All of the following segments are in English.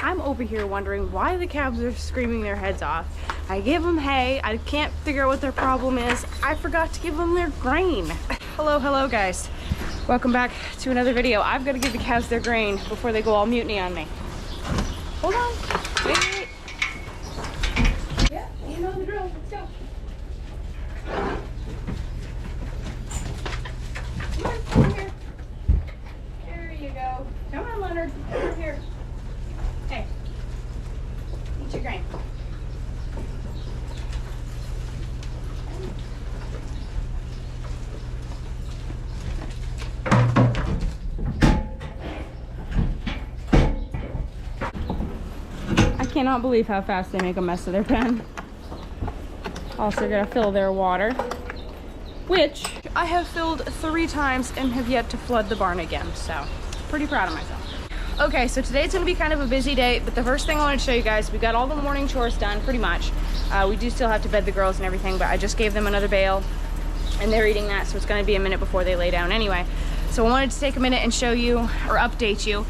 I'm over here wondering why the calves are screaming their heads off. I give them hay. I can't figure out what their problem is. I forgot to give them their grain. Hello guys. Welcome back to another video. I've got to give the calves their grain before they go all mutiny on me. Hold on. Wait. Yeah, you know the drill. Let's go. Come on, here. There you go. Come on, Leonard. Over here. Hey. Eat your grain. I cannot believe how fast they make a mess of their pen. Also gonna fill their water, which I have filled 3 times and have yet to flood the barn again, so pretty proud of myself. Okay, so today's gonna be kind of a busy day, but the first thing I want to show you guys, we got all the morning chores done pretty much. We do still have to bed the girls and everything, but I just gave them another bale and they're eating that, so it's gonna be a minute before they lay down anyway. So I wanted to take a minute and show you, or update you.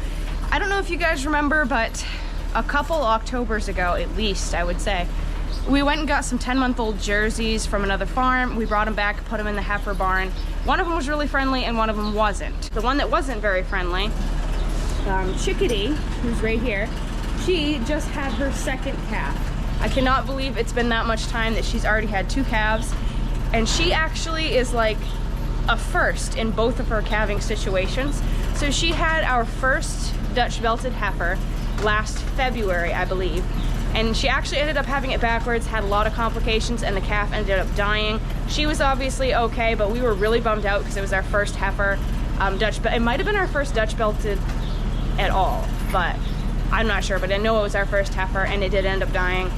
I don't know if you guys remember, but a couple Octobers ago, at least I would say, we went and got some 10-month-old jerseys from another farm. We brought them back, put them in the heifer barn. One of them was really friendly and one of them wasn't. The one that wasn't very friendly, Chickadee, who's right here, she just had her 2nd calf. I cannot believe it's been that much time that she's already had 2 calves. And she actually is like a first in both of her calving situations. So she had our first Dutch belted heifer last February, I believe. And she actually ended up having it backwards, had a lot of complications, and the calf ended up dying. She was obviously okay, but we were really bummed out because it was our first heifer it might have been our first Dutch belted at all, but I'm not sure. But I know it was our first heifer, and it did end up dying.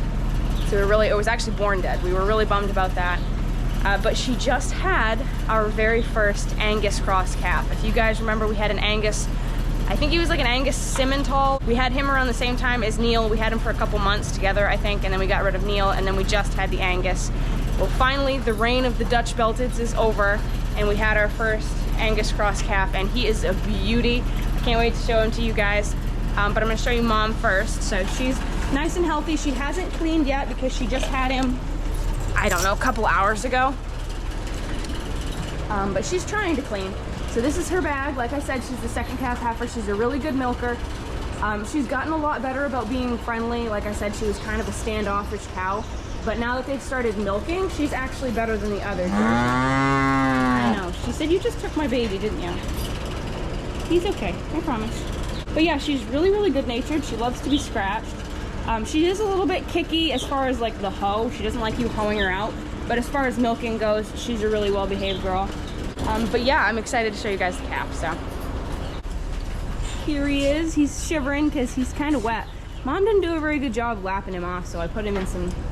So it was actually born dead. We were really bummed about that. But she just had our very first Angus cross calf. If you guys remember, we had an Angus, I think he was like an Angus Simmental. We had him around the same time as Neil. We had him for a couple months together, I think, and then we got rid of Neil, and then we just had the Angus. Well, finally, the reign of the Dutch Belteds is over, and we had our first Angus cross calf, and he is a beauty. I can't wait to show him to you guys, but I'm gonna show you Mom first. So she's nice and healthy. She hasn't cleaned yet because she just had him, I don't know, a couple hours ago. But she's trying to clean. So this is her bag. Like I said, she's the 2nd calf heifer. She's a really good milker. She's gotten a lot better about being friendly. Like I said, she was kind of a standoffish cow. But now that they've started milking, she's actually better than the others. I know. She said, "You just took my baby, didn't you?" He's okay, I promise. But yeah, she's really, really good natured. She loves to be scratched. She is a little bit kicky as far as like the hoe. She doesn't like you hoeing her out. But as far as milking goes, she's a really well-behaved girl. But yeah, I'm excited to show you guys the calf, so. Here he is. He's shivering because he's kind of wet. Mom didn't do a very good job lapping him off, so I put him in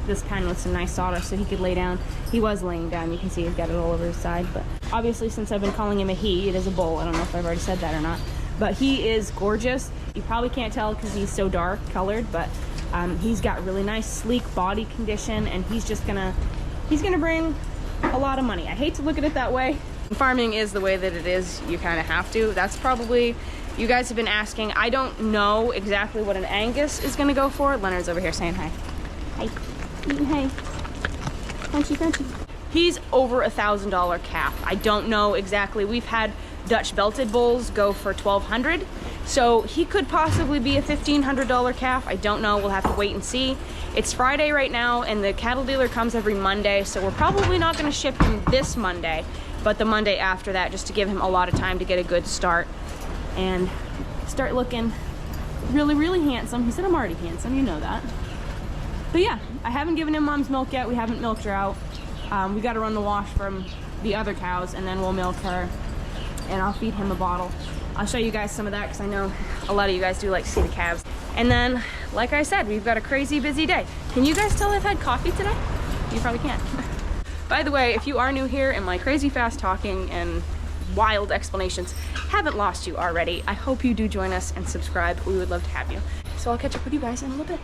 this pen with some nice sawdust so he could lay down. He was laying down. You can see he's got it all over his side. But obviously, since I've been calling him a he, it is a bull. I don't know if I've already said that or not. But he is gorgeous. You probably can't tell because he's so dark colored, but he's got really nice, sleek body condition, and he's gonna bring a lot of money. I hate to look at it that way. Farming is the way that it is. You kind of have to. That's probably, you guys have been asking. I don't know exactly what an Angus is gonna go for. Leonard's over here saying hi. Hi. Hi. Crunchy, crunchy. He's over $1,000 calf. I don't know exactly. We've had Dutch belted bulls go for $1,200. So he could possibly be a $1,500 calf. I don't know. We'll have to wait and see. It's Friday right now, and the cattle dealer comes every Monday, so we're probably not going to ship him this Monday, but the Monday after that, just to give him a lot of time to get a good start and start looking really, really handsome. He said I'm already handsome, you know that. But yeah, I haven't given him Mom's milk yet. We haven't milked her out. We got to run the wash from the other cows, and then we'll milk her, and I'll feed him a bottle. I'll show you guys some of that because I know a lot of you guys do like to see the calves. And then, like I said, we've got a crazy busy day. Can you guys tell I've had coffee today? You probably can't. By the way, if you are new here and my crazy fast talking and wild explanations haven't lost you already, I hope you do join us and subscribe. We would love to have you. So I'll catch up with you guys in a little bit.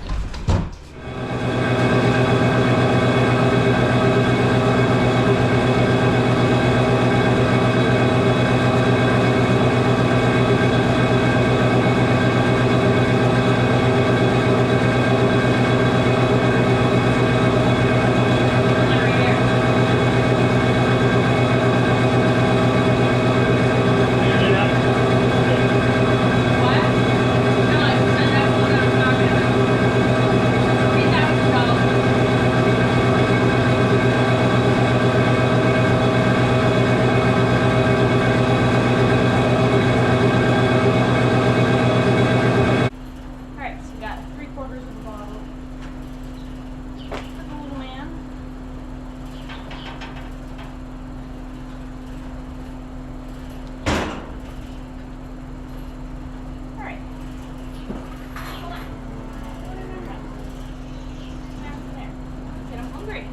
great.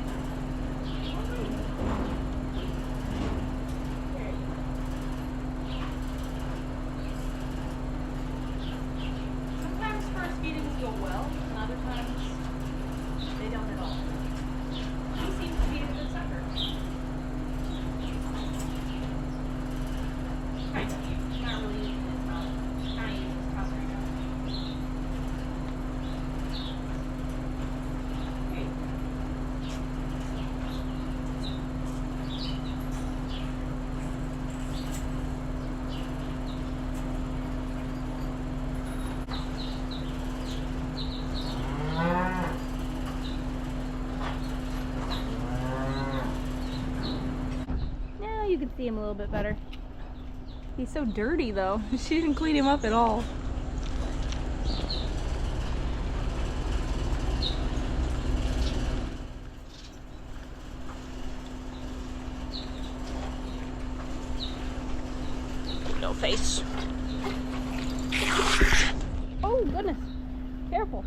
Sometimes first feedings go well, and other times they don't at all. He seems to be a good sucker. Kind of. He's not really using his mouth. He's kind of using his mouth right now. Hey. Now you can see him a little bit better. He's so dirty though. She didn't clean him up at all. No face. Oh goodness. Careful.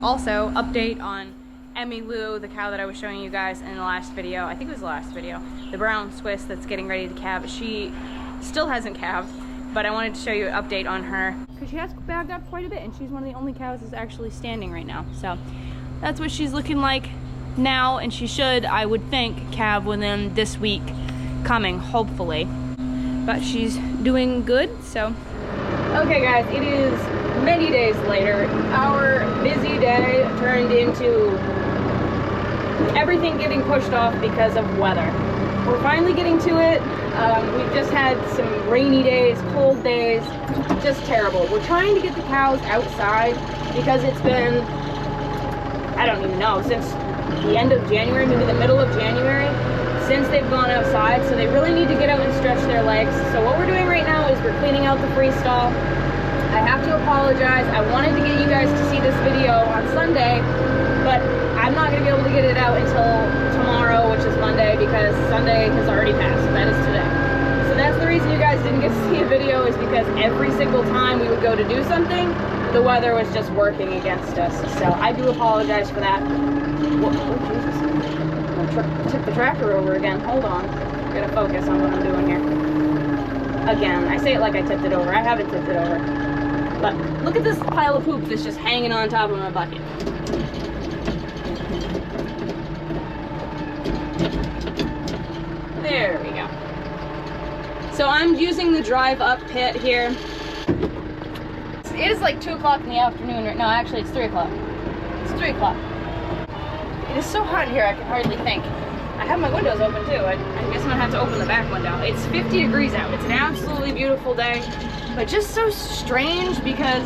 Also, update on Emmy Lou, the cow that I was showing you guys in the last video. I think it was the last video. The brown Swiss that's getting ready to calve. She still hasn't calved, but I wanted to show you an update on her because she has bagged up quite a bit, and she's one of the only cows that's actually standing right now. So that's what she's looking like now, and she should, I would think, calve within this week coming, hopefully. But she's doing good, so. Okay guys, it is many days later. Our busy day turned into everything getting pushed off because of weather. We're finally getting to it. We've just had some rainy days, cold days, just terrible. We're trying to get the cows outside because it's been, I don't even know, since the end of January, maybe the middle of January, since they've gone outside, so they really need to get out and stretch their legs. So what we're doing right now is we're cleaning out the freestall. I have to apologize. I wanted to get you guys to see this video on Sunday, but I'm not going to be able to get it out until tomorrow, which is Monday, because Sunday has already passed. That is today. So that's the reason you guys didn't get to see a video, is because every single time we would go to do something, the weather was just working against us. So I do apologize for that. Whoa, Jesus. I'm going to tip the tractor over again. Hold on. I gotta focus on what I'm doing here. Again, I say it like I tipped it over. I haven't tipped it over. But look at this pile of poop that's just hanging on top of my bucket. There we go. So I'm using the drive up pit here. It is like 2 o'clock in the afternoon right now. Actually, it's 3 o'clock. It's 3 o'clock. It is so hot in here I can hardly think. I have my windows open too. I guess I'm gonna have to open the back window. It's 50 degrees out. It's an absolutely beautiful day, but just so strange because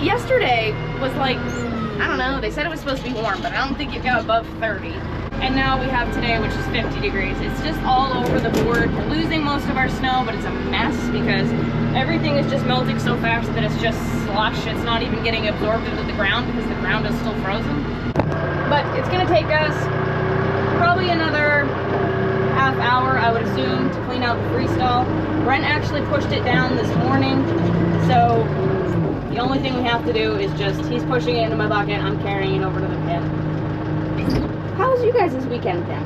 yesterday was like, I don't know, they said it was supposed to be warm, but I don't think it got above 30. And now we have today, which is 50 degrees. It's just all over the board. We're losing most of our snow, but it's a mess because everything is just melting so fast that it's just slush. It's not even getting absorbed into the ground because the ground is still frozen. But it's gonna take us probably another half hour, I would assume, to clean out the freestall. Brent actually pushed it down this morning, so the only thing we have to do is just, he's pushing it into my bucket, I'm carrying it over to the pit. How was you guys this weekend then?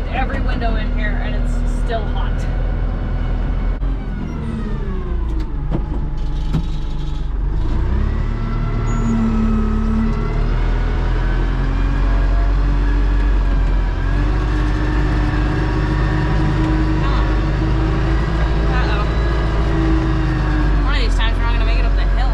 Every window in here and it's still hot. One of these times we're not gonna make it up the hill.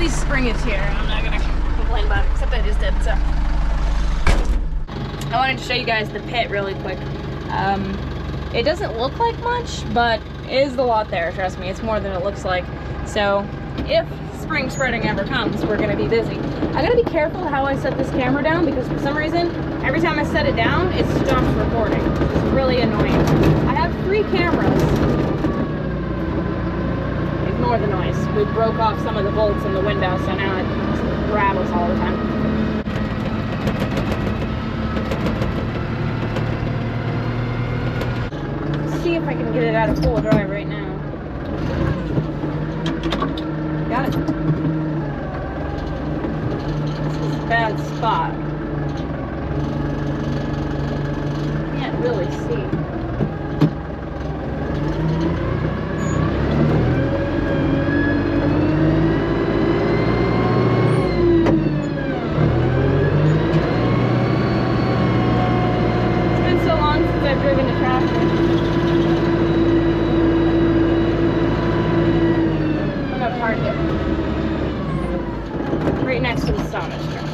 Spring is here. I'm not gonna complain about it, except I just did, so. I wanted to show you guys the pit really quick. It doesn't look like much, but it is a lot there, trust me. It's more than it looks like. So if spring spreading ever comes, we're gonna be busy. I gotta be careful how I set this camera down because for some reason, every time I set it down, it stops recording. It's really annoying. I have 3 cameras. Ignore the noise. We broke off some of the bolts in the window, so now it just rattles all the time. Let's see if I can get it out of full drive right now. Got it. This is a bad spot. Can't really see. I've driven to traffic. I'm gonna park it right next to the sauna truck.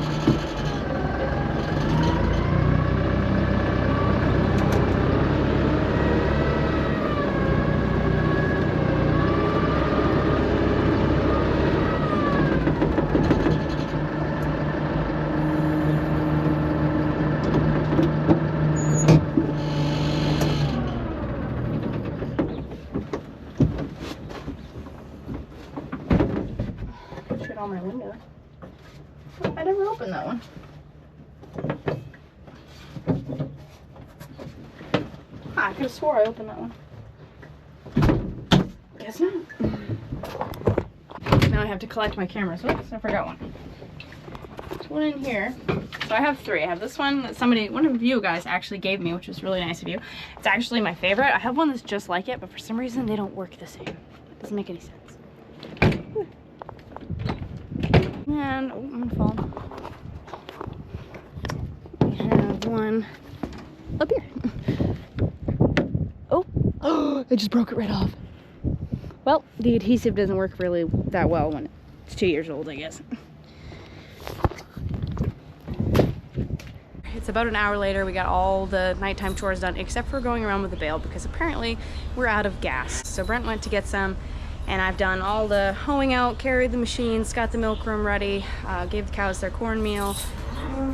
On my window. I never opened that one. I could have swore I opened that one. Guess not. Now I have to collect my cameras. Oops, I forgot one. There's one in here. So I have three. I have this one that one of you guys actually gave me, which was really nice of you. It's actually my favorite. I have one that's just like it, but for some reason they don't work the same. It doesn't make any sense. And, oh, I'm gonna fall. We have one up here. Oh, I just broke it right off. Well, the adhesive doesn't work really that well when it's 2 years old, I guess. It's about an hour later. We got all the nighttime chores done except for going around with the bale because apparently we're out of gas. So Brent went to get some and I've done all the hoeing out, carried the machines, got the milk room ready, gave the cows their cornmeal.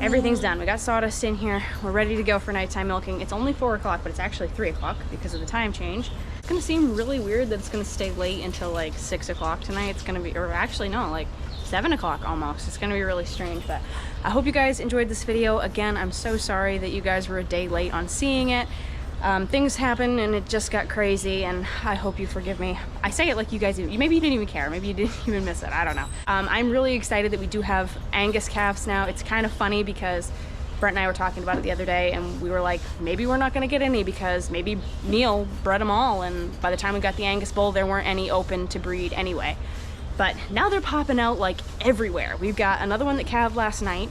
Everything's done. We got sawdust in here. We're ready to go for nighttime milking. It's only 4 o'clock, but it's actually 3 o'clock because of the time change. It's gonna seem really weird that it's gonna stay late until like 6 o'clock tonight. It's gonna be, or actually no, like 7 o'clock almost. It's gonna be really strange, but I hope you guys enjoyed this video. Again, I'm so sorry that you guys were a day late on seeing it. Things happened and it just got crazy, and I hope you forgive me. I say it like you guys, maybe you didn't even care, maybe you didn't even miss it, I don't know. I'm really excited that we do have Angus calves now. It's kind of funny because Brent and I were talking about it the other day and we were like, maybe we're not gonna get any because maybe Neil bred them all, and by the time we got the Angus bull there weren't any open to breed anyway. But now they're popping out like everywhere. We've got another one that calved last night,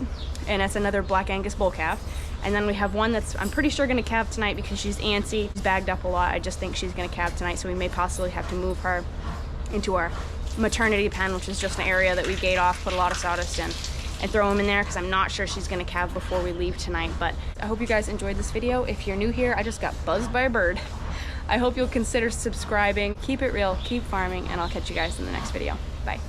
and that's another black Angus bull calf. And then we have one that's, I'm pretty sure, gonna calve tonight because she's antsy. She's bagged up a lot. I just think she's gonna calve tonight, so we may possibly have to move her into our maternity pen, which is just an area that we gate off, put a lot of sawdust in, and throw them in there because I'm not sure she's gonna calve before we leave tonight. But I hope you guys enjoyed this video. If you're new here, I just got buzzed by a bird. I hope you'll consider subscribing. Keep it real, keep farming, and I'll catch you guys in the next video. Bye.